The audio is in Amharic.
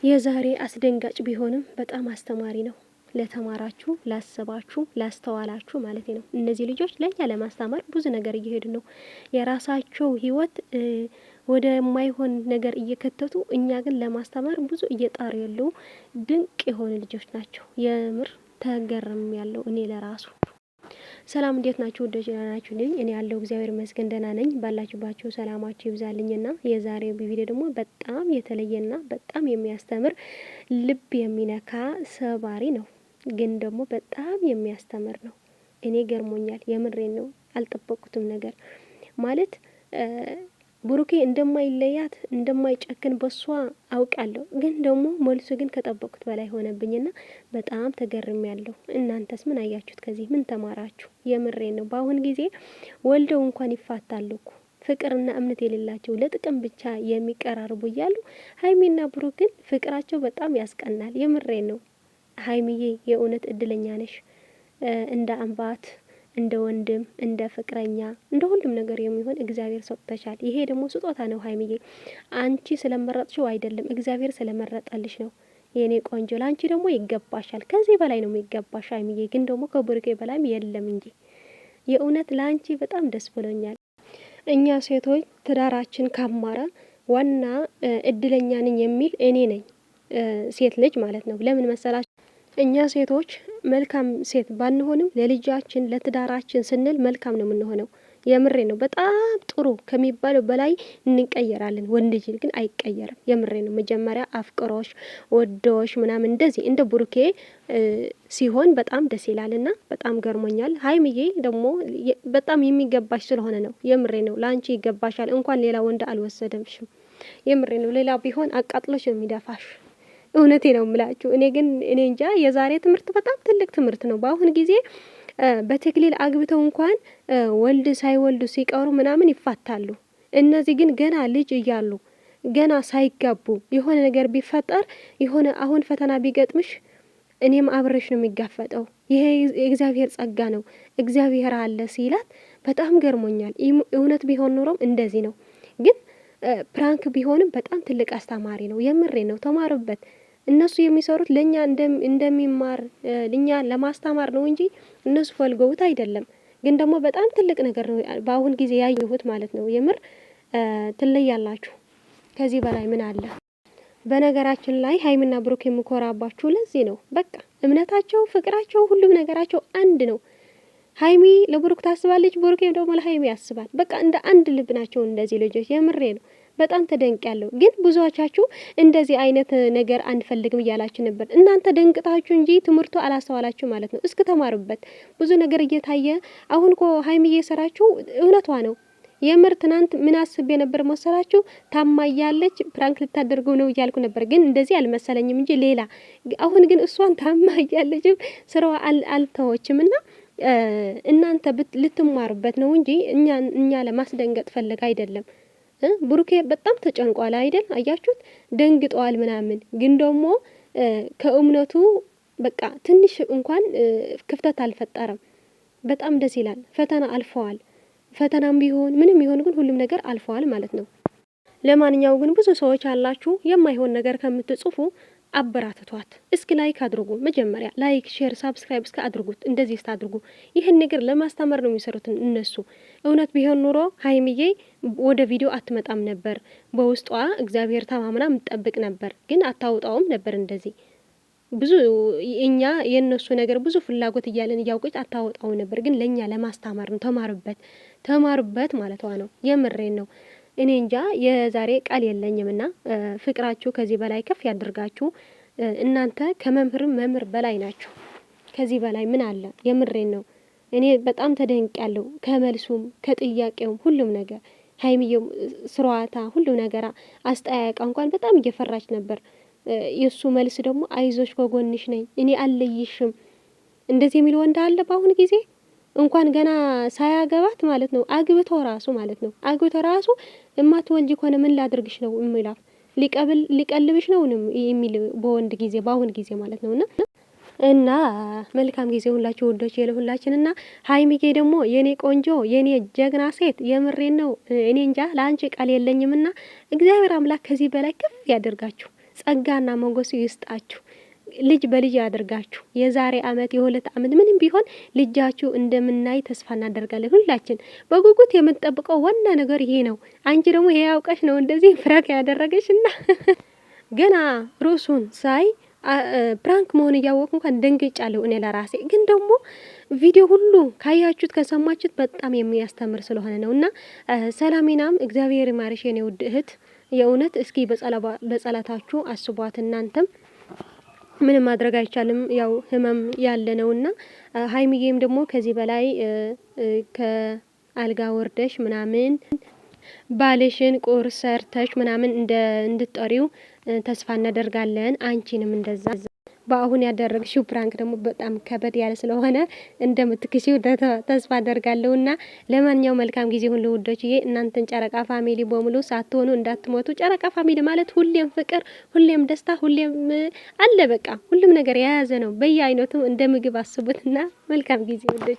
የዛሬ አስደንጋጭ ቢሆንም በጣም አስተማሪ ነው። ለተማራችሁ፣ ላሰባችሁ፣ ላስተዋላችሁ ማለት ነው። እነዚህ ልጆች ለኛ ለማስተማር ብዙ ነገር እየሄዱ ነው። የራሳቸው ህይወት ወደ የማይሆን ነገር እየከተቱ እኛ ግን ለማስተማር ብዙ እየጣሩ ያሉ ድንቅ የሆኑ ልጆች ናቸው። የምር ተገርም ያለው እኔ ለራሱ። ሰላም እንዴት ናችሁ? ወደ ጀና ናችሁ? እኔ ያለው እግዚአብሔር ይመስገን ደህና ነኝ። ባላችሁባችሁ ሰላማችሁ ይብዛልኝና የዛሬው ቪዲዮ ደግሞ በጣም የተለየና በጣም የሚያስተምር ልብ የሚነካ ሰባሪ ነው። ግን ደግሞ በጣም የሚያስተምር ነው። እኔ ገርሞኛል። የምሬን ነው። አልጠበቁትም ነገር ማለት ብሩኬ እንደማይለያት እንደማይጨክን በሷ አውቃለሁ። ግን ደግሞ መልሱ ግን ከጠበቁት በላይ ሆነብኝና በጣም ተገርሜያለሁ። እናንተስ ምን አያችሁት? ከዚህ ምን ተማራችሁ? የምሬን ነው። በአሁን ጊዜ ወልደው እንኳን ይፋታሉ እኮ ፍቅርና እምነት የሌላቸው ለጥቅም ብቻ የሚቀራርቡ እያሉ ሀይሚና ብሩክ ግን ፍቅራቸው በጣም ያስቀናል። የምሬን ነው። ሀይሚዬ የእውነት እድለኛ ነሽ። እንደ አምባት እንደ ወንድም እንደ ፍቅረኛ እንደ ሁሉም ነገር የሚሆን እግዚአብሔር ሰጥተሻል። ይሄ ደግሞ ስጦታ ነው ሀይሚዬ። አንቺ ስለመረጥሽው አይደለም፣ እግዚአብሔር ስለመረጠልሽ ነው የኔ ቆንጆ። ላንቺ ደግሞ ይገባሻል። ከዚህ በላይ ነው የሚገባሽ ሀይሚዬ። ግን ደግሞ ከብሩኬ በላይም የለም እንጂ የእውነት ላንቺ በጣም ደስ ብሎኛል። እኛ ሴቶች ትዳራችን ካማረ ዋና እድለኛ ነኝ የሚል እኔ ነኝ፣ ሴት ልጅ ማለት ነው። ለምን መሰላችሁ? እኛ ሴቶች መልካም ሴት ባንሆንም ለልጃችን ለትዳራችን ስንል መልካም ነው የምንሆነው። የምሬ ነው። በጣም ጥሩ ከሚባለው በላይ እንቀየራለን። ወንድ ልጅ ግን አይቀየርም። የምሬ ነው። መጀመሪያ አፍቅሮሽ ወዶሽ ምናምን እንደዚህ እንደ ብሩኬ ሲሆን በጣም ደስ ይላልና በጣም ገርሞኛል። ሀይሚዬ ደግሞ በጣም የሚገባሽ ስለሆነ ነው። የምሬ ነው። ለአንቺ ይገባሻል። እንኳን ሌላ ወንድ አልወሰደምሽም። የምሬ ነው። ሌላ ቢሆን አቃጥሎሽ ነው የሚደፋሽ። እውነቴ ነው የምላችሁ። እኔ እንጃ የዛሬ ትምህርት በጣም ትልቅ ትምህርት ነው። በአሁን ጊዜ በተክሊል አግብተው እንኳን ወልድ ሳይወልዱ ሲቀሩ ምናምን ይፋታሉ። እነዚህ ግን ገና ልጅ እያሉ ገና ሳይጋቡ የሆነ ነገር ቢፈጠር የሆነ አሁን ፈተና ቢገጥምሽ እኔም አብረሽ ነው የሚጋፈጠው። ይሄ የእግዚአብሔር ጸጋ ነው። እግዚአብሔር አለ ሲላት በጣም ገርሞኛል። እውነት ቢሆን ኖሮም እንደዚህ ነው። ግን ፕራንክ ቢሆንም በጣም ትልቅ አስተማሪ ነው። የምሬ ነው። ተማሩበት። እነሱ የሚሰሩት ለኛ እንደሚማር ለኛ ለማስተማር ነው እንጂ እነሱ ፈልገውት አይደለም። ግን ደግሞ በጣም ትልቅ ነገር ነው በአሁን ጊዜ ያየሁት ማለት ነው። የምር ትለያላችሁ። ከዚህ በላይ ምን አለ? በነገራችን ላይ ሀይሚና ብሩክ የምኮራባችሁ ለዚህ ነው። በቃ እምነታቸው፣ ፍቅራቸው፣ ሁሉም ነገራቸው አንድ ነው። ሀይሚ ለብሩክ ታስባለች፣ ብሩክም ደግሞ ለሀይሚ ያስባል። በቃ እንደ አንድ ልብ ናቸው እንደዚህ ልጆች። የምሬ ነው። በጣም ተደንቂያለሁ። ግን ብዙዎቻችሁ እንደዚህ አይነት ነገር አንፈልግም እያላችሁ ነበር። እናንተ ደንቅታችሁ እንጂ ትምህርቱ አላስተዋላችሁ ማለት ነው። እስከ ተማሩበት። ብዙ ነገር እየታየ አሁን እኮ ሀይሚ እየሰራችሁ እውነቷ ነው። የምር ትናንት ምን አስቤ ነበር መሰላችሁ? ታማያለች ፕራንክ ልታደርገው ነው እያልኩ ነበር። ግን እንደዚህ አልመሰለኝም እንጂ ሌላ። አሁን ግን እሷን ታማያለችም ስራዋ አልተወችም እና እናንተ ልትማሩበት ነው እንጂ እኛ ለማስደንገጥ ፈለግ አይደለም። ብሩኬ በጣም ተጨንቋል አይደል? አያችሁት? ደንግጠዋል ምናምን። ግን ደግሞ ከእምነቱ በቃ ትንሽ እንኳን ክፍተት አልፈጠረም። በጣም ደስ ይላል። ፈተና አልፈዋል። ፈተናም ቢሆን ምንም ይሆን ግን ሁሉም ነገር አልፈዋል ማለት ነው። ለማንኛው ግን ብዙ ሰዎች አላችሁ የማይሆን ነገር ከምትጽፉ አበራትቷት። እስኪ ላይክ አድርጉ። መጀመሪያ ላይክ፣ ሼር፣ ሳብስክራይብ እስከ አድርጉት። እንደዚህ አድርጉ። ይህን ነገር ለማስተማር ነው የሚሰሩት እነሱ። እውነት ቢሆን ኑሮ ሀይሚዬ ወደ ቪዲዮ አትመጣም ነበር። በውስጧ እግዚአብሔር ተማምና ምትጠብቅ ነበር። ግን አታውጣውም ነበር እንደዚህ ብዙ እኛ የነሱ ነገር ብዙ ፍላጎት እያለን እያውቀች አታወጣው ነበር። ግን ለኛ ለማስተማር ነው። ተማሩበት ማለቷ ነው። የምሬን ነው። እኔ እንጃ የዛሬ ቃል የለኝምና ፍቅራችሁ ከዚህ በላይ ከፍ ያድርጋችሁ። እናንተ ከመምህር በላይ ናችሁ። ከዚህ በላይ ምን አለ? የምሬን ነው። እኔ በጣም ተደንቄያለሁ። ከመልሱም ከጥያቄውም ሁሉም ነገር ሀይሚዬው ስራዋታ ሁሉም ነገር አስጠያየቃ እንኳን በጣም እየፈራች ነበር። የሱ መልስ ደግሞ አይዞሽ ከጎንሽ ነኝ እኔ አልለይሽም። እንደዚህ የሚል ወንድ አለ በአሁን ጊዜ? እንኳን ገና ሳያገባት ማለት ነው አግብቶ ራሱ ማለት ነው አግብቶ ራሱ እማትወልጂ ከሆነ ምን ላድርግሽ ነው የሚላት። ሊቀልብሽ ነው የሚል በወንድ ጊዜ በአሁን ጊዜ ማለት ነውና እና መልካም ጊዜ ሁላችሁ ወዶች የለሁላችንና ሀይሚዬ ደግሞ የኔ ቆንጆ የኔ ጀግና ሴት የምሬን ነው። እኔ እንጃ ለአንቺ ቃል የለኝምና እግዚአብሔር አምላክ ከዚህ በላይ ከፍ ያደርጋችሁ። ጸጋና ሞገሱ ይስጣችሁ። ልጅ በልጅ ያድርጋችሁ። የዛሬ አመት የ2 አመት ምንም ቢሆን ልጃችሁ እንደምናይ ተስፋ እናደርጋለን። ሁላችን በጉጉት የምንጠብቀው ዋና ነገር ይሄ ነው። አንቺ ደግሞ ይሄ ያውቀሽ ነው እንደዚህ ፍራክ ያደረገሽና ገና ርዕሱን ሳይ ፕራንክ መሆን እያወቅሁ እንኳን ደንግጫለሁ እኔ ለራሴ። ግን ደግሞ ቪዲዮ ሁሉ ካያችሁት ከሰማችሁት በጣም የሚያስተምር ስለሆነ ነውና ሰላሚናም እግዚአብሔር ይማርሽ የኔ ውድ እህት። የእውነት እስኪ በጸሎታችሁ አስቧት እናንተም ምንም ማድረግ አይቻልም። ያው ህመም ያለ ነውና ሀይሚዬም ደግሞ ከዚህ በላይ ከአልጋ ወርደሽ ምናምን ባልሽን ቁርስ ሰርተሽ ምናምን እንድትጠሪው ተስፋ እናደርጋለን። አንቺንም እንደዛ በአሁን ያደረግሽው ፕራንክ ደግሞ በጣም ከበድ ያለ ስለሆነ እንደምትክሺው ተስፋ አደርጋለሁና ለማንኛውም መልካም ጊዜ ሁሉ ውዶችዬ። እናንተን ጨረቃ ፋሚሊ በሙሉ ሳትሆኑ እንዳትሞቱ። ጨረቃ ፋሚሊ ማለት ሁሌም ፍቅር፣ ሁሌም ደስታ፣ ሁሌም አለ በቃ ሁሉም ነገር የያዘ ነው። በየአይነቱ እንደ ምግብ አስቡትና መልካም ጊዜ ውዶች።